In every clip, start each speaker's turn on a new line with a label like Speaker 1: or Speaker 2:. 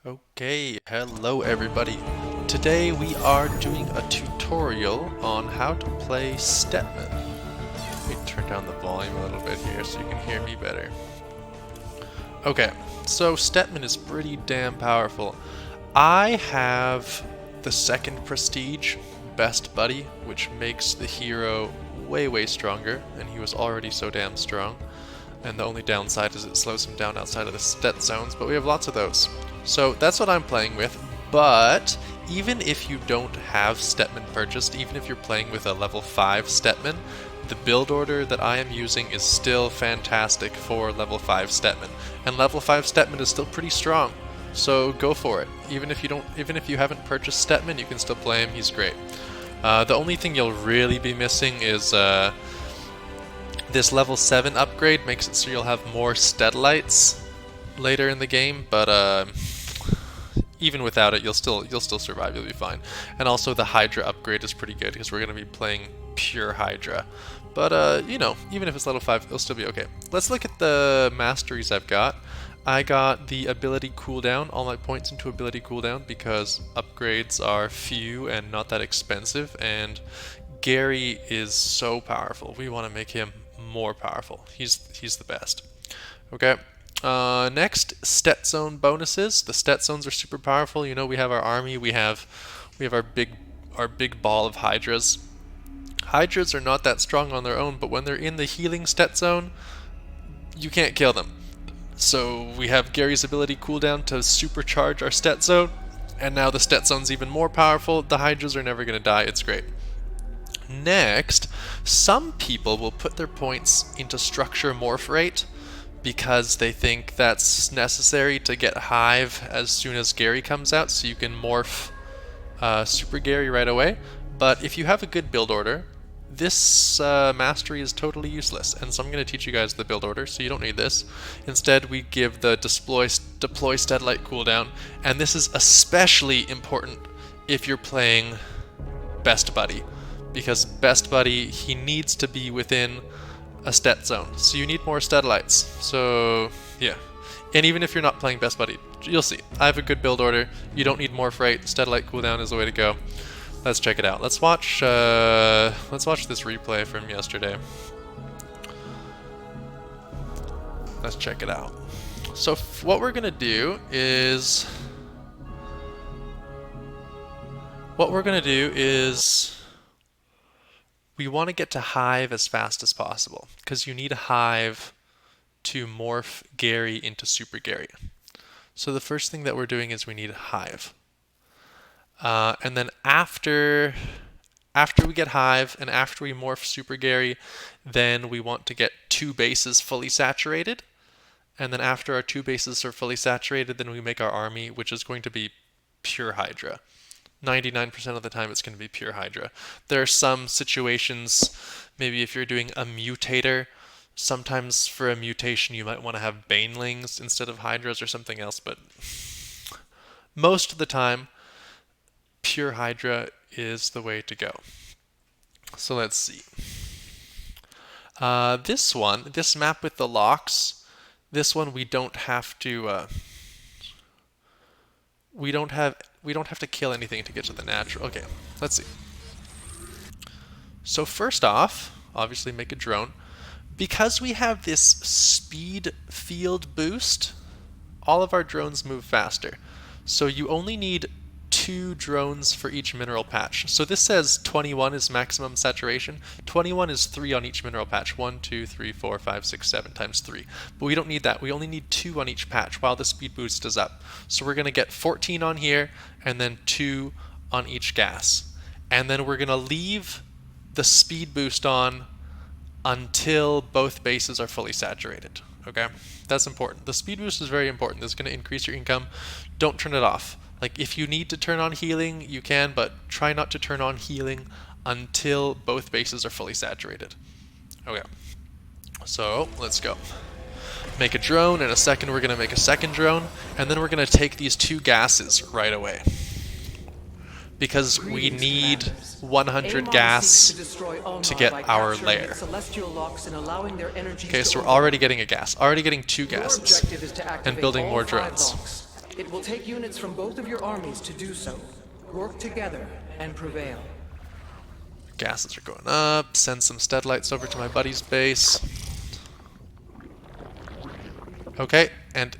Speaker 1: Okay, hello everybody. Today we are doing a tutorial on how to play Stetmann. Let me turn down the volume a little bit here so you can hear me better. Okay, so Stetmann is pretty damn powerful. I have the second prestige, Best Buddy, which makes the hero way stronger, and he was already so damn strong. And the only downside is it slows him down outside of the stat zones, but we have lots of those. So that's what I'm playing with, but even if you don't have Stetmann purchased, even if you're playing with a level 5 Stetmann, the build order that I am using is still fantastic for level 5 Stetmann. And level 5 Stetmann is still pretty strong, so go for it. Even if you haven't purchased Stetmann, you can still play him, he's great. The only thing you'll really be missing is this level 7 upgrade makes it so you'll have more Steadlights later in the game, but even without it, you'll still survive. You'll be fine. And also the Hydra upgrade is pretty good because we're going to be playing pure Hydra. But you know, even if it's level 5, it'll still be okay. Let's look at the masteries I've got. I got the ability cooldown, all my points into ability cooldown because upgrades are few and not that expensive, and Gary is so powerful. We want to make him more powerful. He's the best. Okay. Next, stat zone bonuses. The stat zones are super powerful. You know, we have our army. We have our big ball of hydras. Hydras are not that strong on their own, but when they're in the healing stat zone, you can't kill them. So we have Gary's ability cooldown to supercharge our stat zone, and now the stat zone's even more powerful. The hydras are never going to die. It's great. Next, some people will put their points into structure morph rate because they think that's necessary to get hive as soon as Gary comes out, so you can morph Super Gary right away. But if you have a good build order, this mastery is totally useless, and so I'm going to teach you guys the build order, so you don't need this. Instead, we give the deploy Steadlight cooldown, and this is especially important if you're playing Best Buddy, because Best Buddy, he needs to be within a stat zone, so you need more Steadlights. So yeah, and even if you're not playing Best Buddy, you'll see I have a good build order. You don't need morph rate. Steadlight cooldown is the way to go. Let's check it out. Let's watch this replay from yesterday. Let's check it out. So what we're gonna do is we want to get to hive as fast as possible because you need a hive to morph Gary into Super Gary. So the first thing that we're doing is we need a hive. And then after we get hive and after we morph Super Gary, then we want to get 2 bases fully saturated. And then after our 2 bases are fully saturated, then we make our army, which is going to be pure Hydra. 99% of the time it's going to be pure Hydra. There are some situations, maybe if you're doing a mutator, sometimes for a mutation you might want to have banelings instead of Hydras or something else, but most of the time, pure Hydra is the way to go. So let's see. This map with the locks, this one we don't have to we don't have to kill anything to get to the natural. Okay, let's see. So first off, obviously make a drone. Because we have this speed field boost, all of our drones move faster. So you only need 2 drones for each mineral patch. So this says 21 is maximum saturation. 21 is 3 on each mineral patch. 1, 2, 3, 4, 5, 6, 7 times 3. But we don't need that. We only need 2 on each patch while the speed boost is up. So we're going to get 14 on here and then 2 on each gas. And then we're going to leave the speed boost on until both bases are fully saturated. Okay? That's important. The speed boost is very important. This is going to increase your income. Don't turn it off. Like, if you need to turn on healing, you can, but try not to turn on healing until both bases are fully saturated. Okay, so let's go. Make a drone. In a second, we're going to make a second drone, and then we're going to take these 2 gases right away. Because we need 100 gas to get our lair. Okay, so we're already getting a gas. Already getting 2 gases. And building more drones.
Speaker 2: It will take units from both of your armies to do so. Work together and prevail.
Speaker 1: Gases are going up. Send some steadlights over to my buddy's base. Okay, and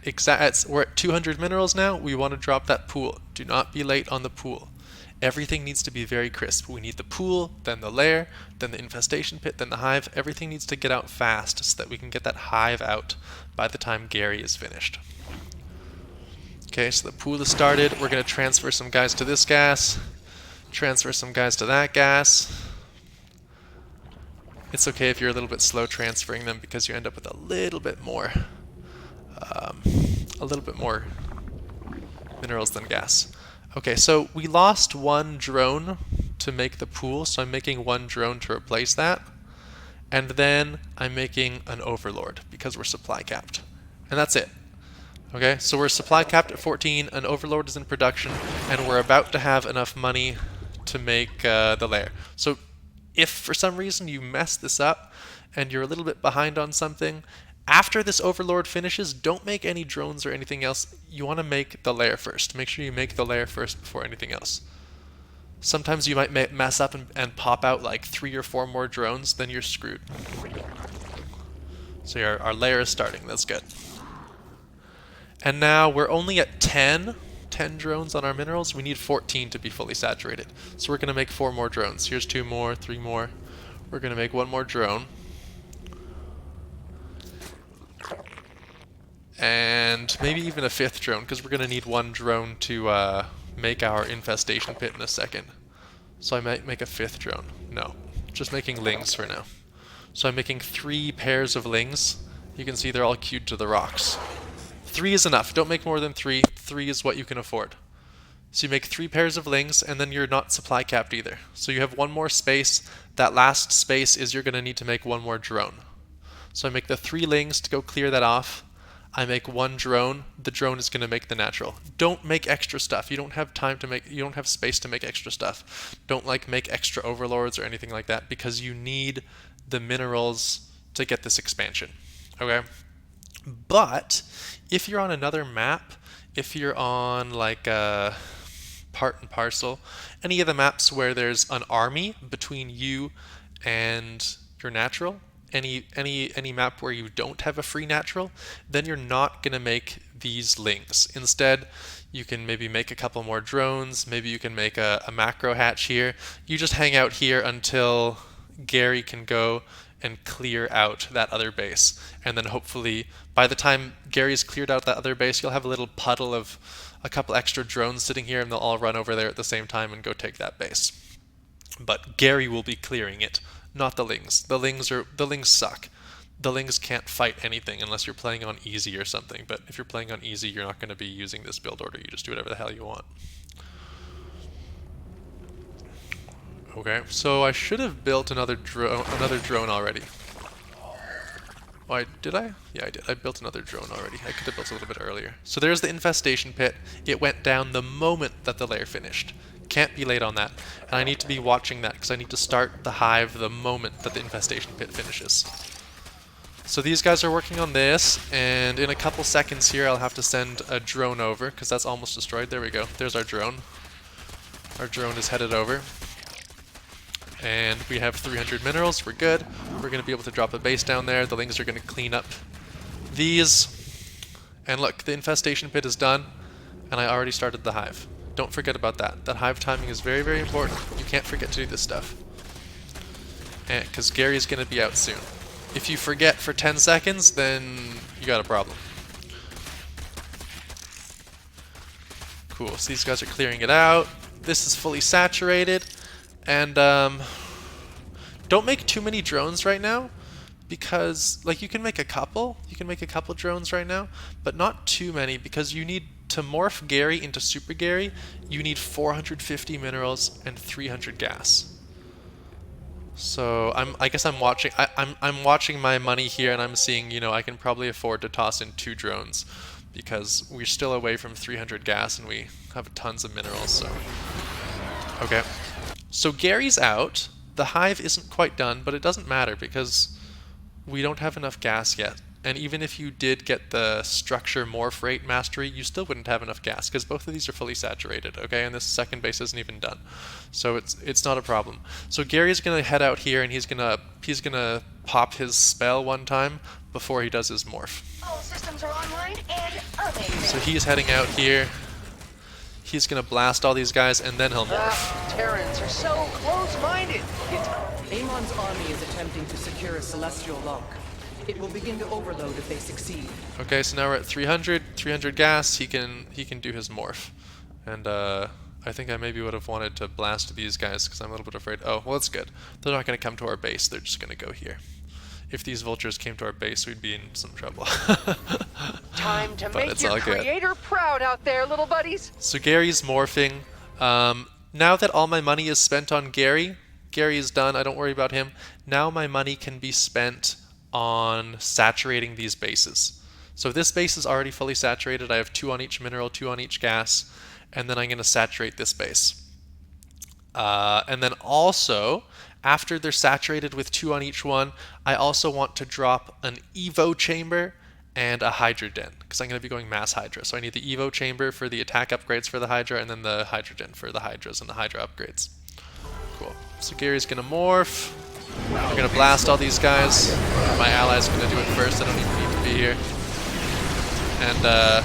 Speaker 1: we're at 200 minerals now. We want to drop that pool. Do not be late on the pool. Everything needs to be very crisp. We need the pool, then the lair, then the infestation pit, then the hive. Everything needs to get out fast so that we can get that hive out by the time Gary is finished. Okay, so the pool is started. We're going to transfer some guys to this gas, transfer some guys to that gas. It's okay if you're a little bit slow transferring them because you end up with a little bit more minerals than gas. Okay, so we lost one drone to make the pool, so I'm making one drone to replace that. And then I'm making an overlord because we're supply capped. And that's it. Okay, so we're supply capped at 14, an overlord is in production, and we're about to have enough money to make the lair. So if for some reason you mess this up and you're a little bit behind on something, after this overlord finishes, don't make any drones or anything else. You want to make the lair first. Make sure you make the lair first before anything else. Sometimes you might mess up and pop out like 3 or 4 more drones, then you're screwed. So our lair is starting, that's good. And now we're only at 10 drones on our minerals. We need 14 to be fully saturated. So we're going to make 4 more drones. Here's 2 more, 3 more. We're going to make 1 more drone. And maybe even a 5th drone, because we're going to need 1 drone to make our infestation pit in a second. So I might make a 5th drone. No, just making lings for now. So I'm making 3 pairs of lings. You can see they're all queued to the rocks. 3 is enough. Don't make more than 3. 3 is what you can afford. So you make 3 pairs of lings, and then you're not supply capped either. So you have 1 more space. That last space is you're going to need to make 1 more drone. So I make the 3 lings to go clear that off. I make 1 drone. The drone is going to make the natural. Don't make extra stuff. You don't have time to make. You don't have space to make extra stuff. Don't make extra overlords or anything like that because you need the minerals to get this expansion. Okay. But if you're on another map, if you're on like Part and Parcel, any of the maps where there's an army between you and your natural, any map where you don't have a free natural, then you're not going to make these lings. Instead, you can maybe make a couple more drones, maybe you can make a macro hatch here. You just hang out here until Gary can go and clear out that other base. And then hopefully, by the time Gary's cleared out that other base, you'll have a little puddle of a couple extra drones sitting here and they'll all run over there at the same time and go take that base. But Gary will be clearing it, not the lings. The lings suck. The lings can't fight anything unless you're playing on easy or something. But if you're playing on easy, you're not going to be using this build order. You just do whatever the hell you want. Okay, so I should have built another drone already. Oh, did I? Yeah, I did. I built another drone already. I could have built a little bit earlier. So there's the infestation pit. It went down the moment that the lair finished. Can't be late on that. And I need to be watching that because I need to start the hive the moment that the infestation pit finishes. So these guys are working on this, and in a couple seconds here I'll have to send a drone over because that's almost destroyed. There we go. There's our drone. Our drone is headed over. And we have 300 minerals. We're good. We're going to be able to drop a base down there. The lings are going to clean up these. And look, the infestation pit is done, and I already started the hive. Don't forget about that. That hive timing is very, very important. You can't forget to do this stuff. Because Gary's going to be out soon. If you forget for 10 seconds, then you got a problem. Cool, so these guys are clearing it out. This is fully saturated. And don't make too many drones right now, because you can make a couple drones right now, but not too many, because you need to morph Gary into Super Gary. You need 450 minerals and 300 gas. So I guess I'm watching my money here, and I'm seeing, I can probably afford to toss in 2 drones because we're still away from 300 gas and we have tons of minerals. So okay. So Gary's out. The hive isn't quite done, but it doesn't matter because we don't have enough gas yet. and even if you did get the structure morph rate mastery, you still wouldn't have enough gas because both of these are fully saturated, okay? And this second base isn't even done. So it's not a problem. So Gary's going to head out here and he's going to pop his spell one time before he does his morph.
Speaker 3: All systems are online and amazing.
Speaker 1: So he's heading out here. He's going to blast all these guys and then he'll morph.
Speaker 4: Terrans are so close-minded.
Speaker 2: Amon's army is attempting to secure a celestial lock. It will begin to overload if they succeed.
Speaker 1: Okay, so now we're at 300 gas. He can do his morph. And I think I maybe would have wanted to blast these guys because I'm a little bit afraid. Oh, well, it's good. They're not going to come to our base. They're just going to go here. If these vultures came to our base, we'd be in some trouble.
Speaker 4: Time to
Speaker 1: But
Speaker 4: make
Speaker 1: it's
Speaker 4: your
Speaker 1: all good.
Speaker 4: creator proud out there, little buddies.
Speaker 1: So Gary's morphing. Now that all my money is spent on Gary is done. I don't worry about him. Now my money can be spent on saturating these bases. So this base is already fully saturated. I have 2 on each mineral, 2 on each gas, and then I'm going to saturate this base. And then also, after they're saturated with 2 on each one, I also want to drop an Evo chamber and a hydra den, because I'm going to be going mass hydra. So I need the Evo chamber for the attack upgrades for the hydra, and then the hydra den for the hydras and the hydra upgrades. Cool. So Gary's going to morph. I'm going to blast all these guys. My ally's going to do it first. I don't even need to be here. And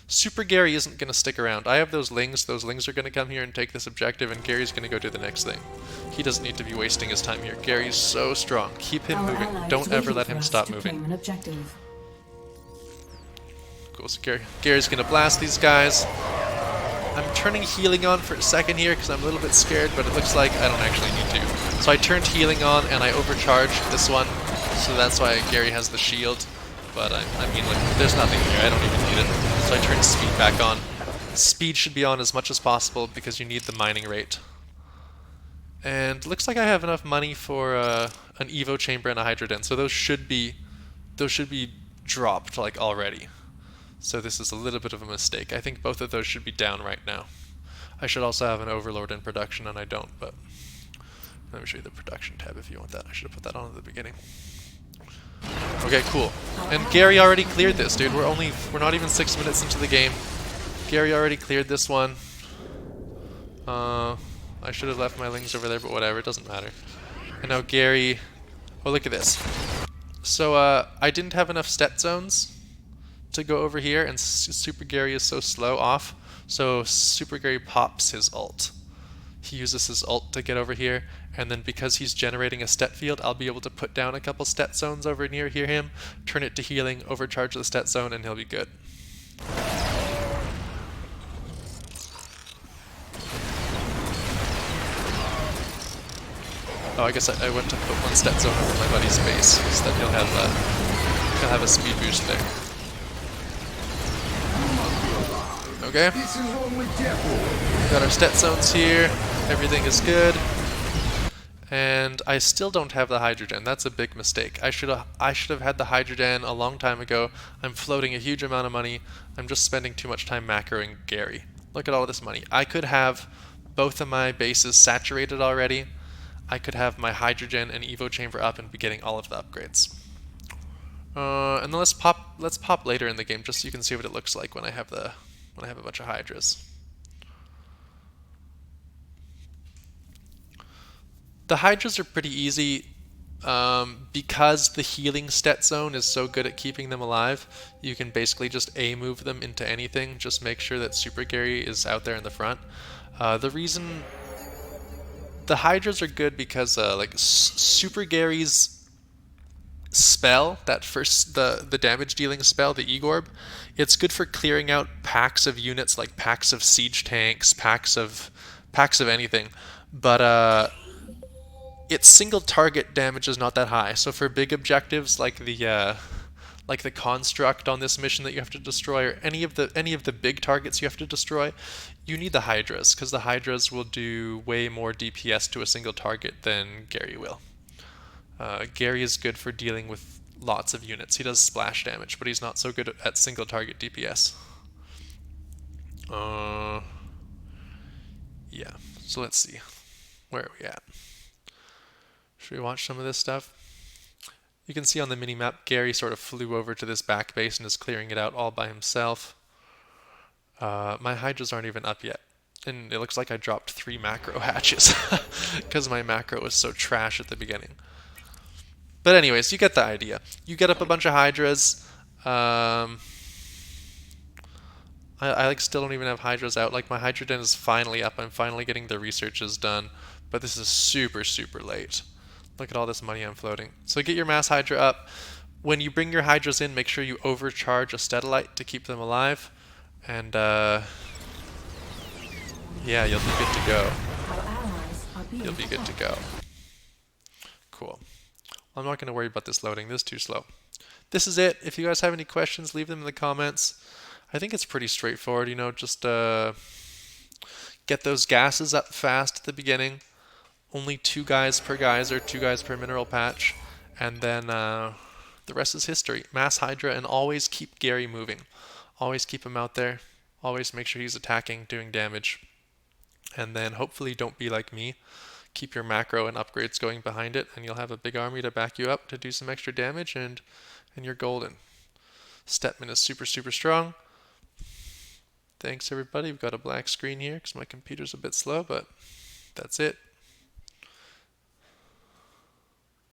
Speaker 1: Super Gary isn't going to stick around. I have those lings. Those lings are going to come here and take this objective, and Gary's going to go do the next thing. He doesn't need to be wasting his time here. Gary's so strong. Keep him moving. Don't ever let him stop moving. Cool. So Gary's going to blast these guys. I'm turning healing on for a second here because I'm a little bit scared, but it looks like I don't actually need to. So I turned healing on and I overcharged this one, so that's why Gary has the shield. But I mean, like, there's nothing here. I don't even need it. So I turned speed back on. Speed should be on as much as possible because you need the mining rate. And looks like I have enough money for an Evo chamber and a hydra den. So those should be dropped like already. So this is a little bit of a mistake. I think both of those should be down right now. I should also have an overlord in production, and I don't, but let me show you the production tab if you want that. I should have put that on at the beginning. Okay, cool. And Gary already cleared this, dude. We're not even 6 minutes into the game. Gary already cleared this one. I should have left my lings over there, but whatever, it doesn't matter. And now Gary, oh, look at this. So I didn't have enough stet zones to go over here, and Super Gary is so slow off, so Super Gary pops his ult. He uses his ult to get over here, and then because he's generating a stet field, I'll be able to put down a couple stet zones over near him, turn it to healing, overcharge the stet zone, and he'll be good. Oh, I guess I went to put one stet zone over my buddy's base, so that he'll have a speed boost there. Okay. Got our stet zones here. Everything is good. And I still don't have the hydrogen. That's a big mistake. I should have had the hydrogen a long time ago. I'm floating a huge amount of money. I'm just spending too much time macroing Gary. Look at all this money. I could have both of my bases saturated already. I could have my hydrogen and Evo chamber up and be getting all of the upgrades. And then let's pop later in the game just so you can see what it looks like when I have a bunch of hydras. The hydras are pretty easy because the healing stet zone is so good at keeping them alive. You can basically just move them into anything. Just make sure that Super Gary is out there in the front. The reason the hydras are good because like Super Gary's spell, that first the damage dealing spell, the Egorb, it's good for clearing out packs of units, like packs of siege tanks, packs of anything, but its single target damage is not that high. So for big objectives like the construct on this mission that you have to destroy, or any of the big targets you have to destroy, you need the hydras, because the hydras will do way more DPS to a single target than Gary will. Gary is good for dealing with lots of units. He does splash damage, but he's not so good at single target DPS. Yeah, so let's see. Where are we at? Should we watch some of this stuff? You can see on the mini-map, Gary sort of flew over to this back base and is clearing it out all by himself. My hydras aren't even up yet. And it looks like I dropped 3 macro hatches because my macro was so trash at the beginning. But anyways, you get the idea. You get up a bunch of hydras. I like still don't even have hydras out. Like my hydra den is finally up. I'm finally getting the researches done. But this is super, super late. Look at all this money I'm floating. So get your mass hydra up. When you bring your hydras in, make sure you overcharge a Stetolite to keep them alive. And yeah, you'll be good to go. You'll be good to go. Cool. I'm not going to worry about this loading. This is too slow. This is it. If you guys have any questions, leave them in the comments. I think it's pretty straightforward, you know, just get those gases up fast at the beginning. Only 2 guys per geyser, 2 guys per mineral patch, and then the rest is history. Mass Hydra, and always keep Gary moving. Always keep him out there. Always make sure he's attacking, doing damage. And then hopefully don't be like me. Keep your macro and upgrades going behind it, and you'll have a big army to back you up to do some extra damage, and you're golden. Stetmann is super, super strong. Thanks everybody. We've got a black screen here because my computer's a bit slow, but that's it.